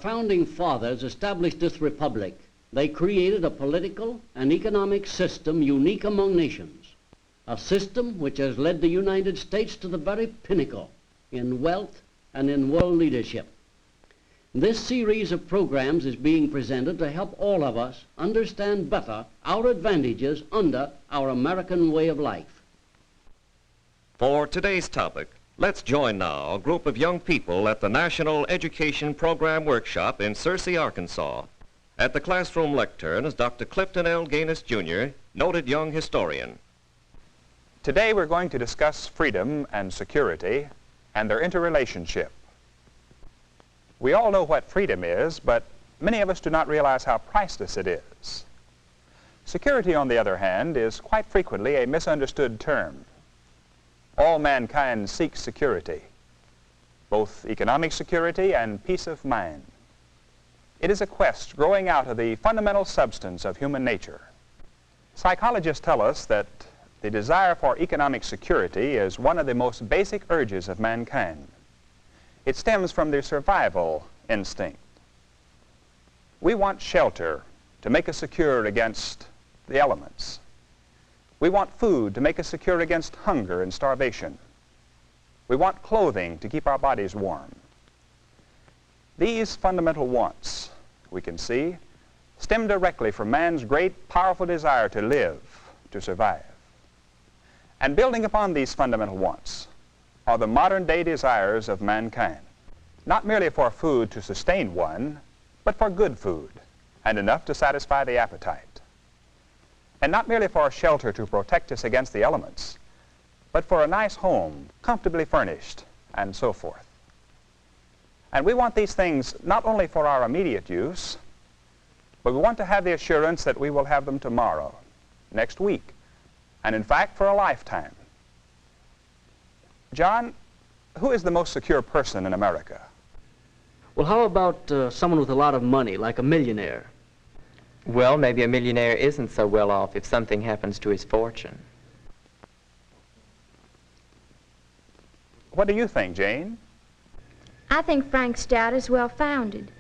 founding fathers established this republic, they created a political and economic system unique among nations, a system which has led the United States to the very pinnacle in wealth and in world leadership. This series of programs is being presented to help all of us understand better our advantages under our American way of life. For today's topic, let's join now a group of young people at the National Education Program Workshop in Searcy, Arkansas. At the classroom lectern is Dr. Clifton L. Gaines, Jr., noted young historian. Today we're going to discuss freedom and security and their interrelationship. We all know what freedom is, but many of us do not realize how priceless it is. Security, on the other hand, is quite frequently a misunderstood term. All mankind seeks security, both economic security and peace of mind. It is a quest growing out of the fundamental substance of human nature. Psychologists tell us that the desire for economic security is one of the most basic urges of mankind. It stems from the survival instinct. We want shelter to make us secure against the elements. We want food to make us secure against hunger and starvation. We want clothing to keep our bodies warm. These fundamental wants, we can see, stem directly from man's great, powerful desire to live, to survive. And building upon these fundamental wants are the modern-day desires of mankind, not merely for food to sustain one, but for good food, and enough to satisfy the appetite. And not merely for shelter to protect us against the elements, but for a nice home, comfortably furnished, and so forth. And we want these things not only for our immediate use, but we want to have the assurance that we will have them tomorrow, next week, and in fact for a lifetime. John, who is the most secure person in America? Well, how about someone with a lot of money, like a millionaire? Well, maybe a millionaire isn't so well off if something happens to his fortune. What do you think, Jane? I think Frank's doubt is well-founded.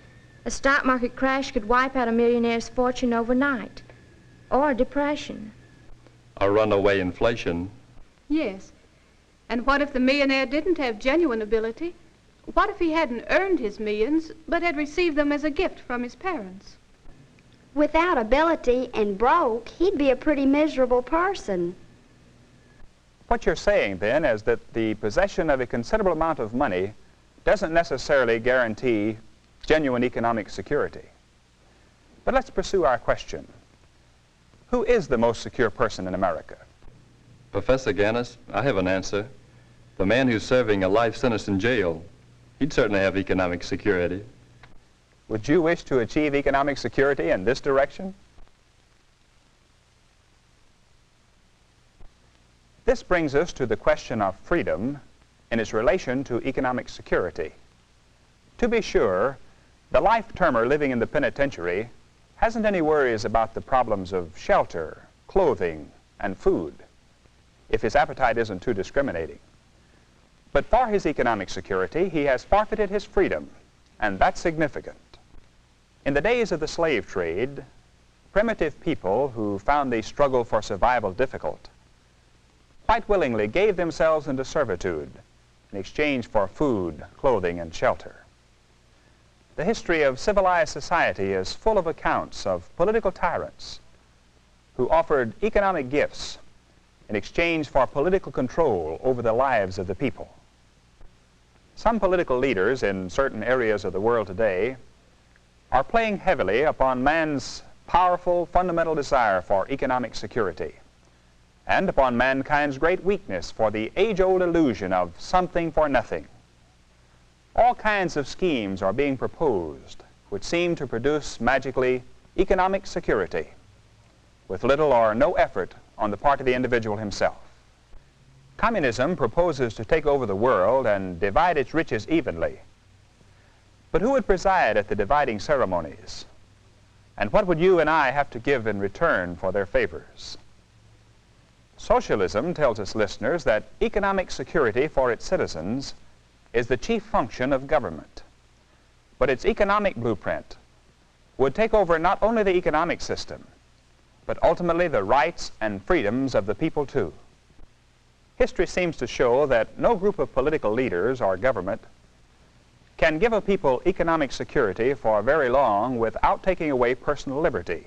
A stock market crash could wipe out a millionaire's fortune overnight, or a depression. A runaway inflation. Yes. And what if the millionaire didn't have genuine ability? What if he hadn't earned his millions, but had received them as a gift from his parents? Without ability and broke, he'd be a pretty miserable person. What you're saying, then, is that the possession of a considerable amount of money doesn't necessarily guarantee genuine economic security. But let's pursue our question. Who is the most secure person in America? Professor Gaines, I have an answer. The man who's serving a life sentence in jail. He'd certainly have economic security. Would you wish to achieve economic security in this direction? This brings us to the question of freedom in its relation to economic security. To be sure, the life-termer living in the penitentiary hasn't any worries about the problems of shelter, clothing, and food, if his appetite isn't too discriminating. But for his economic security, he has forfeited his freedom, and that's significant. In the days of the slave trade, primitive people who found the struggle for survival difficult quite willingly gave themselves into servitude in exchange for food, clothing, and shelter. The history of civilized society is full of accounts of political tyrants who offered economic gifts in exchange for political control over the lives of the people. Some political leaders in certain areas of the world today are playing heavily upon man's powerful fundamental desire for economic security and upon mankind's great weakness for the age-old illusion of something for nothing. All kinds of schemes are being proposed which seem to produce magically economic security with little or no effort on the part of the individual himself. Communism proposes to take over the world and divide its riches evenly. But who would preside at the dividing ceremonies? And what would you and I have to give in return for their favors? Socialism tells its listeners that economic security for its citizens is the chief function of government. but its economic blueprint would take over not only the economic system, but ultimately the rights and freedoms of the people too. History seems to show that no group of political leaders or government can give a people economic security for very long without taking away personal liberty.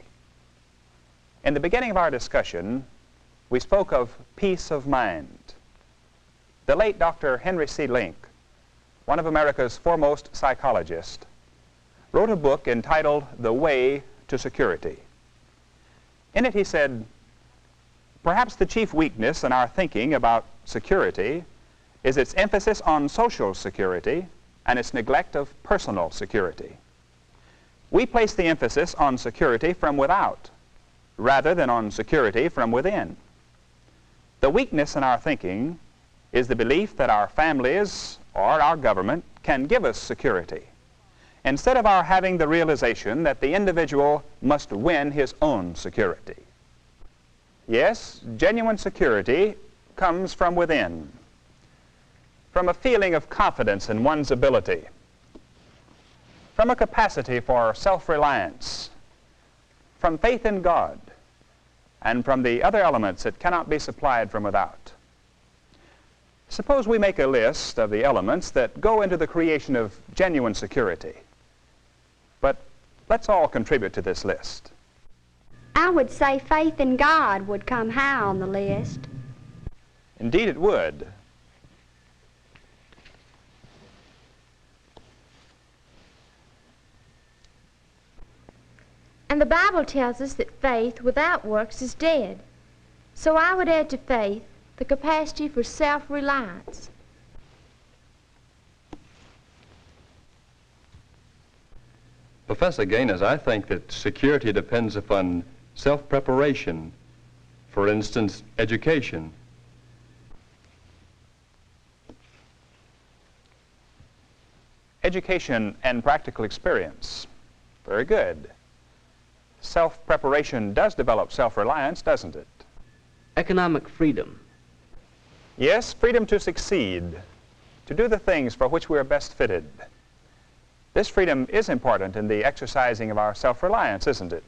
In the beginning of our discussion, we spoke of peace of mind. The late Dr. Henry C. Link, one of America's foremost psychologists, wrote a book entitled The Way to Security. In it he said, "Perhaps the chief weakness in our thinking about security is its emphasis on social security and its neglect of personal security. We place the emphasis on security from without rather than on security from within. The weakness in our thinking is the belief that our families or our government can give us security, instead of our having the realization that the individual must win his own security." Yes, genuine security comes from within, from a feeling of confidence in one's ability, from a capacity for self-reliance, from faith in God, and from the other elements that cannot be supplied from without. Suppose we make a list of the elements that go into the creation of genuine security. But let's all contribute to this list. I would say faith in God would come high on the list. Indeed it would. And the Bible tells us that faith without works is dead. So I would add to faith the capacity for self-reliance. Professor Gaines, I think that security depends upon self-preparation. For instance, education. Education and practical experience. Very good. Self-preparation does develop self-reliance, doesn't it? Economic freedom. Yes, freedom to succeed, to do the things for which we are best fitted. This freedom is important in the exercising of our self-reliance, isn't it?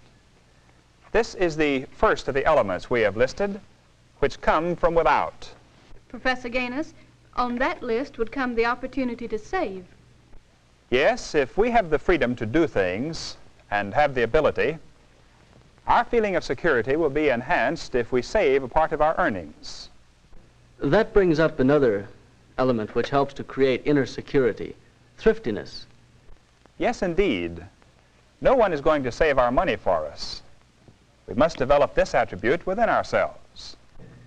This is the first of the elements we have listed, which come from without. Professor Gaines, on that list would come the opportunity to save. Yes, if we have the freedom to do things and have the ability, our feeling of security will be enhanced if we save a part of our earnings. That brings up another element which helps to create inner security, thriftiness. Yes, indeed. No one is going to save our money for us. We must develop this attribute within ourselves.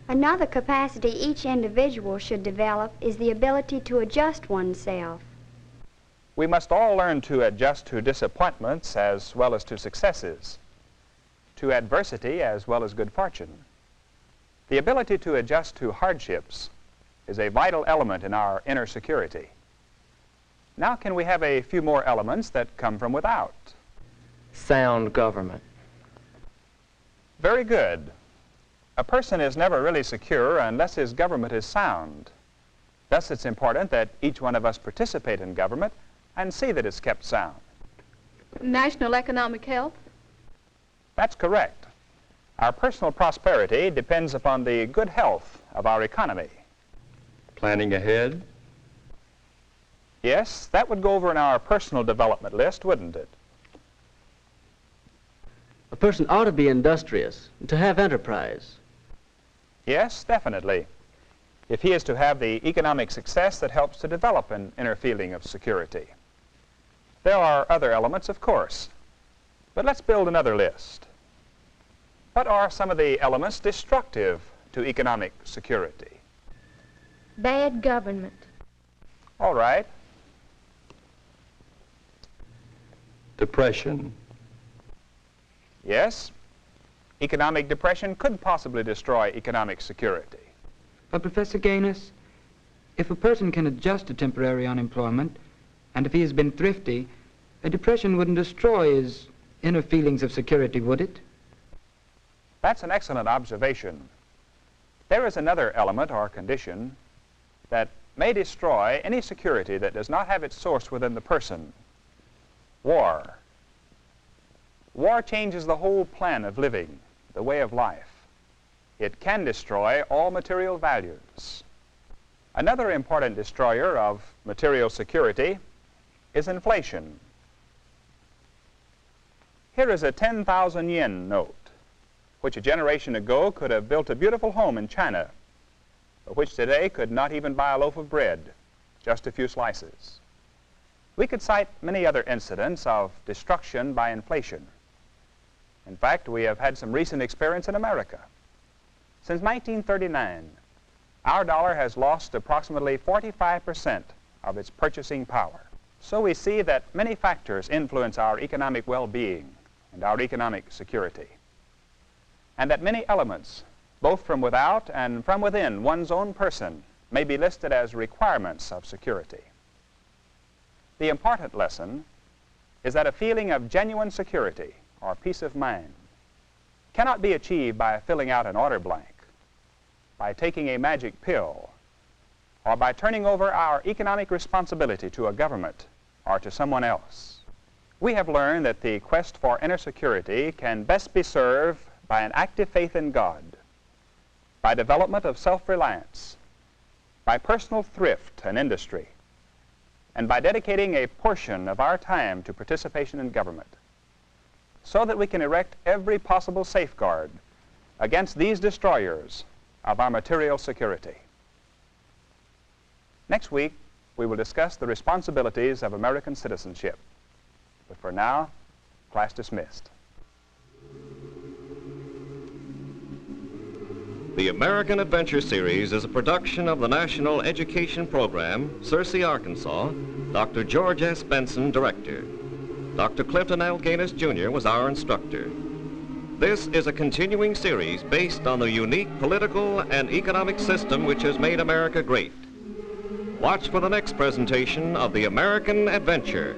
Another capacity each individual should develop is the ability to adjust oneself. We must all learn to adjust to disappointments as well as to successes, to adversity as well as good fortune. The ability to adjust to hardships is a vital element in our inner security. Now can we have a few more elements that come from without? Sound government. Very good. A person is never really secure unless his government is sound. Thus it's important that each one of us participate in government and see that it's kept sound. National economic health? That's correct. Our personal prosperity depends upon the good health of our economy. Planning ahead. Yes, that would go over in our personal development list, wouldn't it? A person ought to be industrious, to have enterprise. Yes, definitely. If he is to have the economic success that helps to develop an inner feeling of security. There are other elements, of course, but let's build another list. What are some of the elements destructive to economic security? Bad government. All right. Depression. Yes, economic depression could possibly destroy economic security. But Professor Gaines, if a person can adjust to temporary unemployment, and if he has been thrifty, a depression wouldn't destroy his inner feelings of security, would it? That's an excellent observation. There is another element or condition that may destroy any security that does not have its source within the person. War. War changes the whole plan of living, the way of life. It can destroy all material values. Another important destroyer of material security is inflation. Here is a 10,000 yen note, which a generation ago could have built a beautiful home in China, but which today could not even buy a loaf of bread, just a few slices. We could cite many other incidents of destruction by inflation. In fact, we have had some recent experience in America. Since 1939, our dollar has lost approximately 45% of its purchasing power. So we see that many factors influence our economic well-being and our economic security, and that many elements, both from without and from within one's own person, may be listed as requirements of security. The important lesson is that a feeling of genuine security or peace of mind cannot be achieved by filling out an order blank, by taking a magic pill, or by turning over our economic responsibility to a government or to someone else. We have learned that the quest for inner security can best be served by an active faith in God, by development of self-reliance, by personal thrift and industry, and by dedicating a portion of our time to participation in government, so that we can erect every possible safeguard against these destroyers of our material security. Next week, we will discuss the responsibilities of American citizenship. But for now, class dismissed. The American Adventure Series is a production of the National Education Program, Searcy, Arkansas. Dr. George S. Benson, director. Dr. Clifton L. Gaines, Jr. was our instructor. This is a continuing series based on the unique political and economic system which has made America great. Watch for the next presentation of the American Adventure.